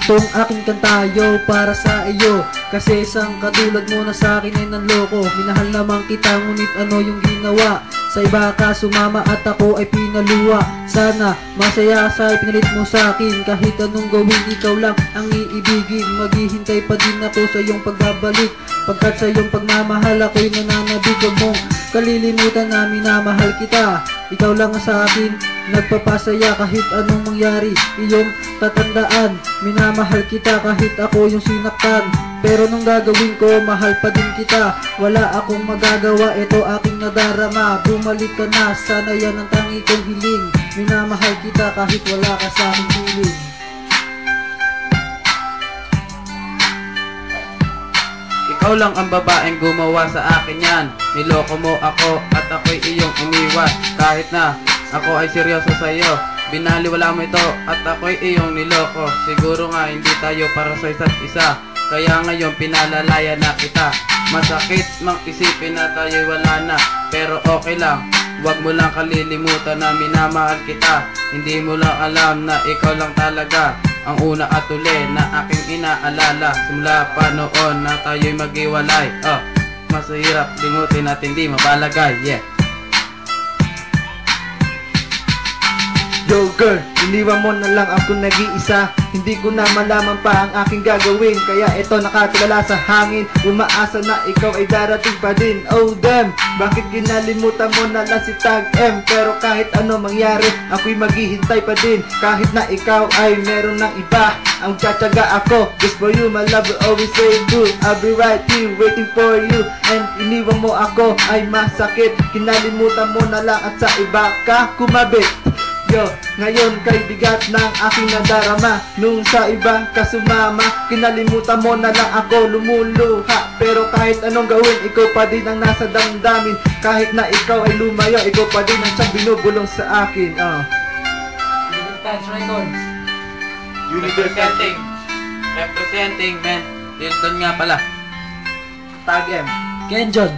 Itong aking kantayo para sa iyo, kasi isang katulad mo na sa akin ay nanloko. Minahal naman kita ngunit ano yung ginawa? Sa iba ka sumama at ako ay pinaluwa. Sana masaya ka sa ipinalit mo sa akin. Kahit anong gawin ikaw lang ang iibigin. Maghihintay pa din ako sa iyong pagbabalik, pagkat sa iyong pagmamahal ako'y nananabig. Huwag mong kalilimutan na minamahal kita. Ikaw lang sa akin nagpapasaya, kahit anong mangyari iyong tatandaan. Minamahal kita kahit ako yung sinaktan, pero nung gagawin ko mahal pa din kita. Wala akong magagawa, ito aking nadarama. Bumalik ka na, sana yan ang tangi kong hiling. Minamahal kita kahit wala ka sa aking piling. Ikaw lang ang babaeng gumawa sa akin yan. Niloko mo ako at ako'y iyong iniwan. Kahit na ako ay seryoso sa'yo, binaliwala mo ito at ako'y iyong niloko. Siguro nga hindi tayo para sa isa't isa, kaya ngayon pinalalaya na kita. Masakit mang isipin na tayo'y wala na, pero okay lang. Huwag mo lang kalilimutan na minamahal kita. Hindi mo lang alam na ikaw lang talaga ang una at uli na aking inaalala. Simula pa noon na tayo'y maghiwalay, mas hirap limutin at hindi mabalagay, yeah. Yo girl, iniwan mo na lang ako nag-iisa. Hindi ko na malaman pa ang aking gagawin, kaya ito nakatulala sa hangin. Umaasa na ikaw ay darating pa din. Oh damn, bakit kinalimutan mo na lang si Tag M? Pero kahit ano mangyari, ako'y maghihintay pa din. Kahit na ikaw ay meron ng iba, ang tsatsaga ako. Just for you my love will always say do. I'll be right here waiting for you. And iniwan mo ako ay masakit. Kinalimutan mo na lang at sa iba ka kumabit. Yo, ngayon kay bigat ng aking nadarama. Nung sa iba ka sumama, kinalimutan mo na lang ako lumuluha. Pero kahit anong gawin, ikaw pa din ang nasa damdamin. Kahit na ikaw ay lumayo, ikaw pa din ang siyang binubulong sa akin. Touch Records. Representing, man. Hilton nga pala. Tag M. Kenjon.